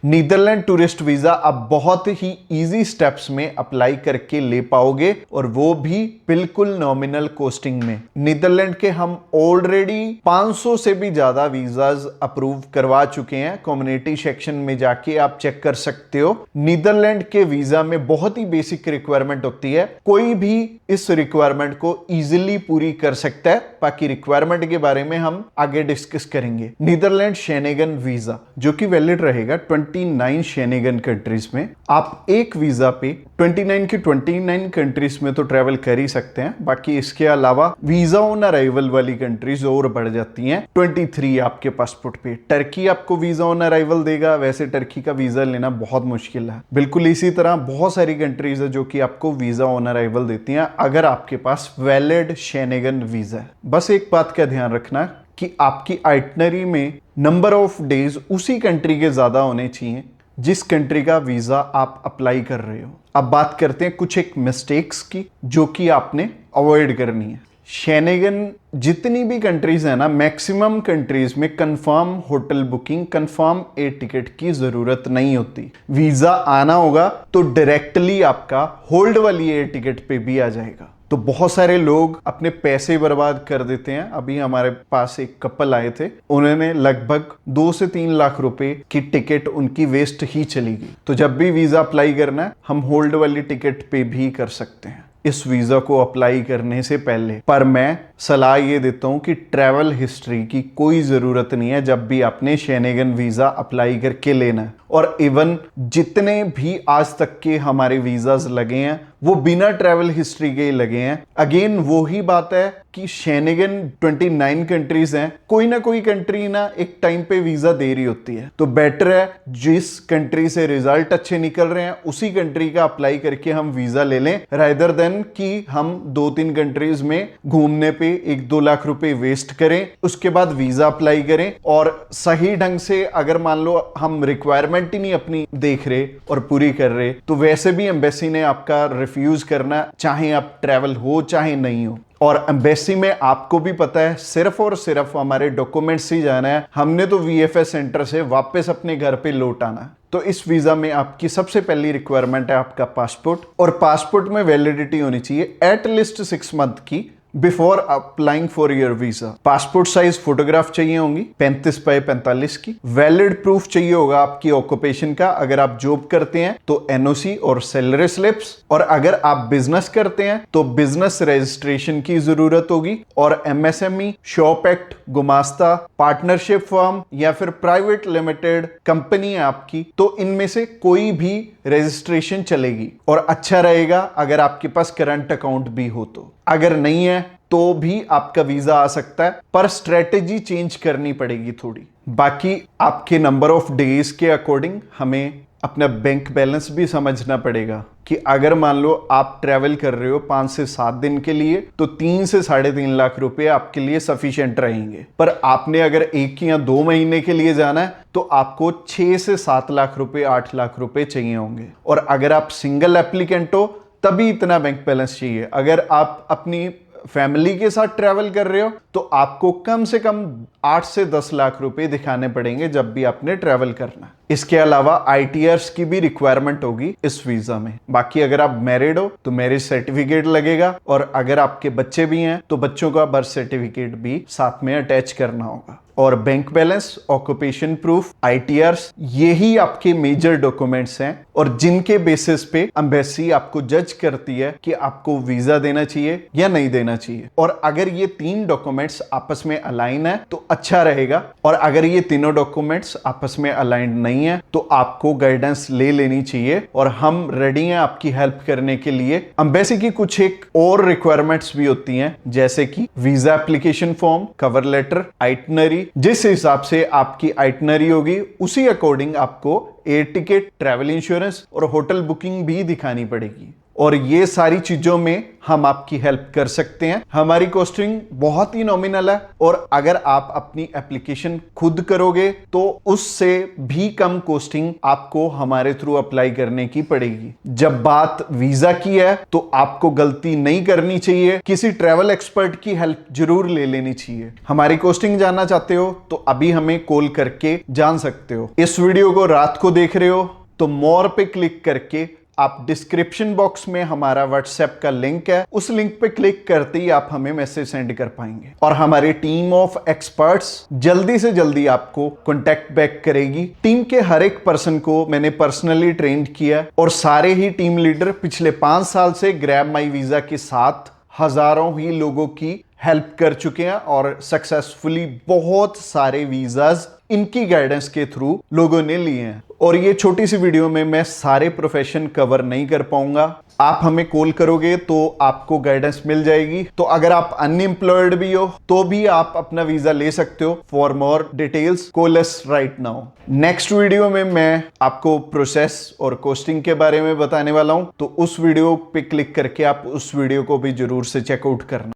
Netherlands tourist visa आप बहुत ही easy steps में अप्लाई करके ले पाओगे और वो भी बिल्कुल नॉमिनल कॉस्टिंग में। नीदरलैंड के हम ऑलरेडी 500 से भी ज्यादा वीजाज अप्रूव करवा चुके हैं। कम्युनिटी सेक्शन में जाके आप चेक कर सकते हो। नीदरलैंड के वीजा में बहुत ही बेसिक रिक्वायरमेंट होती है, कोई भी इस रिक्वायरमेंट को इजीली पूरी कर सकता है। बाकी रिक्वायरमेंट के बारे में हम आगे डिस्कस करेंगे। नीदरलैंड शेनेगन वीजा जो कि वैलिड रहेगा 29 शेनेगन कंट्रीज में। आप एक वीजा पे 29 की 29 कंट्रीज में तो ट्रेवल कर ही सकते हैं। बाकी इसके अलावा वीजा ऑन अराइवल वाली कंट्रीज और बढ़ जाती हैं 23 आपके पासपोर्ट पे। टर्की आपको वीजा ऑन अराइवल देगा, वैसे टर्की का वीजा लेना बहुत मुश्किल है। बिल्कुल इसी तरह बहुत सारी कंट्रीज है जो कि आपको वीजा ऑन अराइवल देती हैं अगर आपके पास वैलिड शेनेगन वीजा है। बस एक बात का ध्यान रखना कि आपकी आइटनरी में नंबर ऑफ डेज उसी कंट्री के ज्यादा होने चाहिए जिस कंट्री का वीजा आप अप्लाई कर रहे हो। अब बात करते हैं कुछ एक मिस्टेक्स की जो कि आपने अवॉइड करनी है। शेनेगन जितनी भी कंट्रीज है ना, मैक्सिमम कंट्रीज में confirm hotel booking, confirm air ticket की जरूरत नहीं होती। वीजा आना होगा तो डायरेक्टली आपका होल्ड वाली एयर टिकट पे भी आ जाएगा। तो बहुत सारे लोग अपने पैसे बर्बाद कर देते हैं। अभी हमारे पास एक कपल आए थे, उन्होंने लगभग 2 से 3 लाख रुपए की टिकट उनकी वेस्ट ही चली गई। तो जब भी वीजा अप्लाई करना है हम होल्ड वाली टिकट पे भी कर सकते हैं इस वीजा को अप्लाई करने से पहले। पर मैं सलाह ये देता हूं कि ट्रैवल हिस्ट्री की कोई जरूरत नहीं है जब भी आपने शेनेगन वीजा अप्लाई करके लेना है। और इवन जितने भी आज तक के हमारे वीजाज लगे हैं वो बिना ट्रैवल हिस्ट्री के ही लगे हैं। अगेन वो ही बात है कि शेनेगन 29 कंट्रीज हैं, कोई ना कोई कंट्री ना एक टाइम पे वीजा दे रही होती है। तो बेटर है जिस कंट्री से रिजल्ट अच्छे निकल रहे हैं उसी कंट्री का अप्लाई करके हम वीजा ले लें, रादर देन कि हम 2-3 कंट्रीज में घूमने पे 1-2 लाख रुपए वेस्ट करें, उसके बाद वीजा अप्लाई करें। और सही ढंग से अगर मान लो हम रिक्वायरमेंट ही नहीं अपनी देख रहे और पूरी कर रहे तो वैसे भी एम्बेसी ने आपका रिफ्यूज करना, चाहे आप ट्रैवल हो चाहे नहीं हो। और एम्बेसी में आपको भी पता है सिर्फ और सिर्फ हमारे डॉक्यूमेंट्स ही जाना है। हमने तो वीएफएस सेंटर से वापस अपने घर पे लौट आना है। तो इस वीजा में आपकी सबसे पहली रिक्वायरमेंट है आपका पासपोर्ट, और पासपोर्ट में वैलिडिटी होनी चाहिए एटलीस्ट 6 मंथ की before applying for your visa. Passport size photograph चाहिए होंगी 35 बाय 45 की। वैलिड प्रूफ चाहिए होगा आपकी ऑक्यूपेशन का, अगर आप जॉब करते हैं तो एनओसी और सैलरी स्लिप्स, और अगर आप बिजनेस करते हैं तो बिजनेस रजिस्ट्रेशन की जरूरत होगी। और एमएसएमई, शॉप एक्ट, गुमास्ता, पार्टनरशिप फर्म या फिर प्राइवेट लिमिटेड कंपनी है आपकी, तो इनमें से कोई भी रजिस्ट्रेशन चलेगी। और अच्छा रहेगा अगर आपके पास करंट अकाउंट भी हो तो। अगर नहीं है तो भी आपका वीजा आ सकता है, पर स्ट्रेटेजी चेंज करनी पड़ेगी थोड़ी। बाकी आपके नंबर ऑफ डेज के अकॉर्डिंग हमें अपना बैंक बैलेंस भी समझना पड़ेगा कि अगर मान लो आप ट्रैवल कर रहे हो 5 से 7 दिन के लिए तो 3 से 3.5 लाख रुपए आपके लिए सफिशिएंट रहेंगे। पर आपने अगर 1 या 2 महीने के लिए जाना है तो आपको 6 से 7 लाख रुपए, 8 लाख रुपए चाहिए होंगे। और अगर आप सिंगल एप्लीकेंट हो तभी इतना बैंक बैलेंस चाहिए। अगर आप अपनी फैमिली के साथ ट्रैवल कर रहे हो तो आपको कम से कम 8 से 10 लाख रुपए दिखाने पड़ेंगे जब भी आपने ट्रैवल करना। इसके अलावा आईटीआर्स की भी रिक्वायरमेंट होगी इस वीजा में। बाकी अगर आप मैरिड हो तो मैरिज सर्टिफिकेट लगेगा, और अगर आपके बच्चे भी हैं तो बच्चों का बर्थ सर्टिफिकेट भी साथ में अटैच करना होगा। और बैंक बैलेंस, ऑक्यूपेशन प्रूफ, आईटीआर्स, यही आपके मेजर डॉक्यूमेंट्स हैं और जिनके बेसिस पे एम्बेसी आपको जज करती है कि आपको वीजा देना चाहिए या नहीं देना चाहिए। और अगर ये 3 डॉक्यूमेंट्स आपस में अलाइन है तो अच्छा रहेगा, और अगर ये तीनों डॉक्यूमेंट्स आपस में अलाइंड नहीं है तो आपको गाइडेंस ले लेनी चाहिए। और हम रेडी हैं आपकी हेल्प करने के लिए। एम्बेसी की कुछ एक और रिक्वायरमेंट्स भी होती हैं, जैसे कि visa application form, cover letter, itinerary. जिस हिसाब से आपकी आइटनरी होगी उसी अकॉर्डिंग आपको एयर टिकट, ट्रैवल इंश्योरेंस और होटल बुकिंग भी दिखानी पड़ेगी। और ये सारी चीजों में हम आपकी हेल्प कर सकते हैं। हमारी कॉस्टिंग बहुत ही नॉमिनल है और अगर आप अपनी एप्लीकेशन खुद करोगे तो उससे भी कम कॉस्टिंग आपको हमारे थ्रू अप्लाई करने की पड़ेगी। जब बात वीजा की है तो आपको गलती नहीं करनी चाहिए, किसी ट्रैवल एक्सपर्ट की हेल्प जरूर ले लेनी चाहिए। हमारी कॉस्टिंग जानना चाहते हो तो अभी हमें कॉल करके जान सकते हो। इस वीडियो को रात को देख रहे हो तो मोर पे क्लिक करके आप डिस्क्रिप्शन बॉक्स में हमारा व्हाट्सएप का लिंक है, उस लिंक पे क्लिक करते ही आप हमें मैसेज सेंड कर पाएंगे और हमारी टीम ऑफ एक्सपर्ट्स जल्दी से जल्दी आपको कांटेक्ट बैक करेगी। टीम के हर एक पर्सन को मैंने पर्सनली ट्रेंड किया और सारे ही टीम लीडर पिछले 5 साल से ग्रैब माई वीजा के साथ हजारों ही लोगों की हेल्प कर चुके हैं और सक्सेसफुली बहुत सारे वीजाज इनकी गाइडेंस के थ्रू लोगों ने लिए हैं। और ये छोटी सी वीडियो में मैं सारे प्रोफेशन कवर नहीं कर पाऊंगा। आप हमें कॉल करोगे तो आपको गाइडेंस मिल जाएगी। तो अगर आप अनएम्प्लॉयड भी हो तो भी आप अपना वीजा ले सकते हो। For more details call us right now. Next video में मैं आपको प्रोसेस और कॉस्टिंग के बारे में बताने वाला हूं, तो उस वीडियो पे क्लिक करके आप उस वीडियो को भी जरूर से चेकआउट करना।